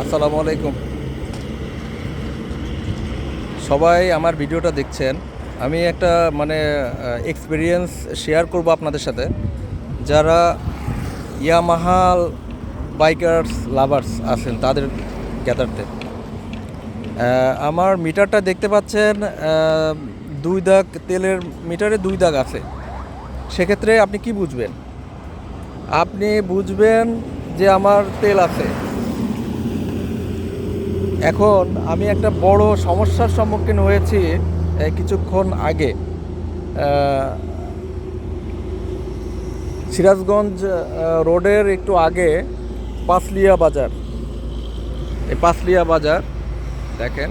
আসসালামু আলাইকুম। সবাই আমার ভিডিওটা দেখছেন। আমি একটা এক্সপিরিয়েন্স শেয়ার করব আপনাদের সাথে, যারা ইয়ামাহা বাইকার্স লাভার্স আছেন তাদের গ্যাদারতে। আমার মিটারটা দেখতে পাচ্ছেন, দুই দাগ তেলের মিটারে দুই দাগ আছে। সেক্ষেত্রে আপনি কি বুঝবেন? আপনি বুঝবেন যে আমার তেল আছে। এখন আমি একটা বড় সমস্যার সম্মুখীন হয়েছি কিছুক্ষণ আগে। সিরাজগঞ্জ রোডের একটু আগে পাঁচলিয়া বাজার, এই পাঁচলিয়া বাজার দেখেন,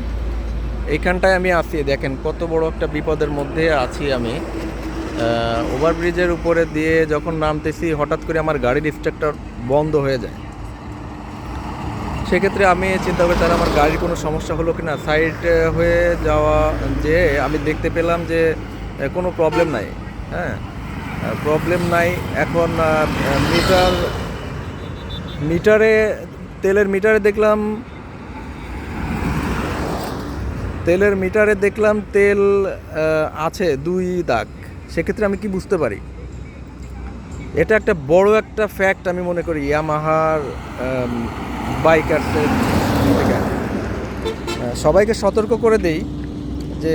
এইখানটায় আমি আছি। দেখেন কত বড় একটা বিপদের মধ্যে আছি আমি। ওভারব্রিজের উপরে দিয়ে যখন নামতেছি, হঠাৎ করে আমার গাড়ির স্টার্টটা বন্ধ হয়ে যায়। সেক্ষেত্রে আমি চিন্তা করি তাহলে আমার গাড়ির কোনো সমস্যা হলো কি না। সাইড হয়ে যাওয়া যে আমি দেখতে পেলাম যে কোনো প্রবলেম নাই। হ্যাঁ, প্রবলেম নাই। এখন মিটারে তেলের মিটারে দেখলাম তেল আছে দুই দাগ। সেক্ষেত্রে আমি কি বুঝতে পারি? এটা একটা বড় একটা ফ্যাক্ট আমি মনে করি ইয়ামাহার বাইকার্সের থেকে। সবাইকে সতর্ক করে দেই যে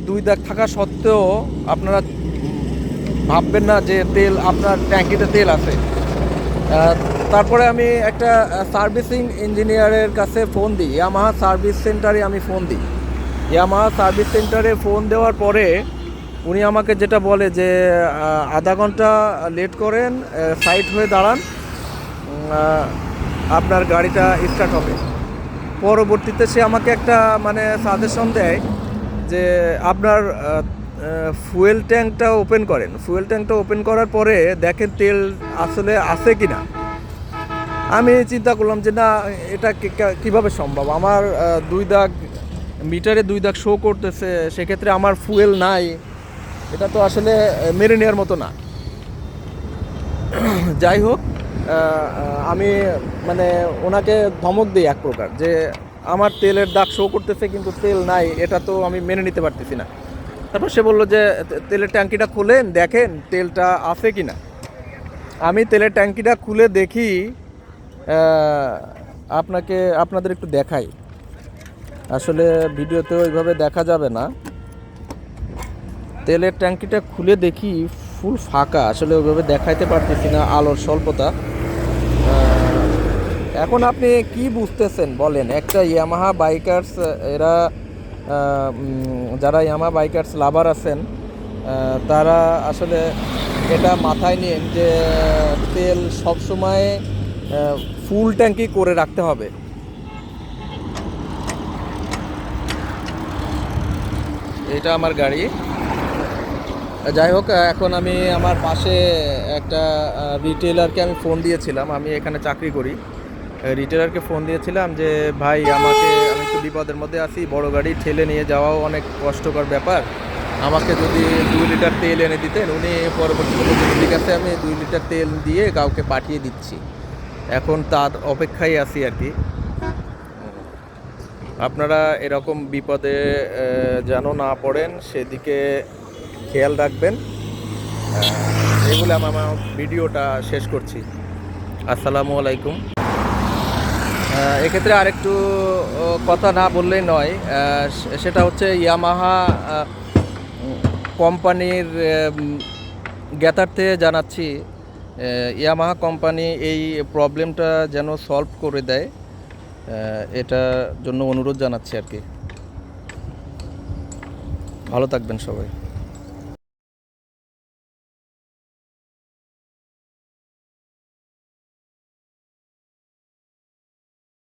দুই দাগ থাকা সত্ত্বেও আপনারা ভাববেন না যে আপনার ট্যাঙ্কিতে তেল আছে। তারপরে আমি একটা সার্ভিসিং ইঞ্জিনিয়ারের কাছে ফোন দিই, ইয়ামাহা সার্ভিস সেন্টারে আমি ফোন দিই। ইয়ামাহা সার্ভিস সেন্টারে ফোন দেওয়ার পরে উনি আমাকে যেটা বলে যে আধা ঘন্টা লেট করেন, সাইড হয়ে দাঁড়ান, আপনার গাড়িটা স্টার্ট হবে। পরবর্তীতে সে আমাকে একটা সাজেশন দেয় যে আপনার ফুয়েল ট্যাঙ্কটা ওপেন করেন। ফুয়েল ট্যাঙ্কটা ওপেন করার পরে দেখেন তেল আসলে আছে কি না। আমি চিন্তা করলাম যে না, এটা কীভাবে সম্ভব? আমার মিটারে দুই দাগ শো করতেছে, সেক্ষেত্রে আমার ফুয়েল নাই। এটা তো আসলে মেনে নেওয়ার মতো না। যাই হোক, আমি ওনাকে ধমক দিই এক প্রকার, যে আমার তেলের দাগ শো করতেছে কিন্তু তেল নাই, এটা তো আমি মেনে নিতে পারতেছি না। তারপর সে বললো যে তেলের ট্যাঙ্কিটা খুলেন, দেখেন তেলটা আছে কি না। আমি তেলের ট্যাঙ্কিটা খুলে দেখি, আপনাদের একটু দেখাই। আসলে ভিডিওতে ওইভাবে দেখা যাবে না। তেলের ট্যাঙ্কিটা খুলে দেখি ফুল ফাঁকা। আসলে ওইভাবে দেখাইতে পারতেছি না, আলোর স্বল্পতা। এখন আপনি কি বুঝতেছেন বলেন? একটা ইয়ামাহা বাইকার্স, এরা যারা ইয়ামাহা বাইকার্স লাভার আছেন, তারা আসলে এটা মাথায় নিন যে তেল সবসময় ফুল ট্যাঙ্কি করে রাখতে হবে। এটা আমার গাড়ি। যাই হোক, এখন আমি আমার পাশে একটা রিটেলারকে আমি ফোন দিয়েছিলাম। আমি এখানে চাকরি করি। রিটেলারকে ফোন দিয়েছিলাম যে ভাই, আমি একটু বিপদের মধ্যে আছি, বড় গাড়ি ঠেলে নিয়ে যাওয়াও অনেক কষ্টকর ব্যাপার। আমাকে যদি 2 লিটার তেল এনে দিতেন। উনি পরবর্তীতে ঠিক আছে, আমি 2 লিটার তেল দিয়ে কাউকে পাঠিয়ে দিচ্ছি। এখন তার অপেক্ষায় আছি আর কি। আপনারা এরকম বিপদে যেন না পড়েন, সেদিকে খেয়াল রাখবেন। এগুলো আমার ভিডিওটা শেষ করছি। আসসালামু আলাইকুম। এক্ষেত্রে আরেকটু কথা না বললেই নয়। সেটা হচ্ছে ইয়ামাহা কোম্পানির জ্ঞাতার্থে জানাচ্ছি, ইয়ামাহা কোম্পানি এই প্রবলেমটা যেন সলভ করে দেয়, এটার জন্য অনুরোধ জানাচ্ছি আর কি। ভালো থাকবেন সবাই।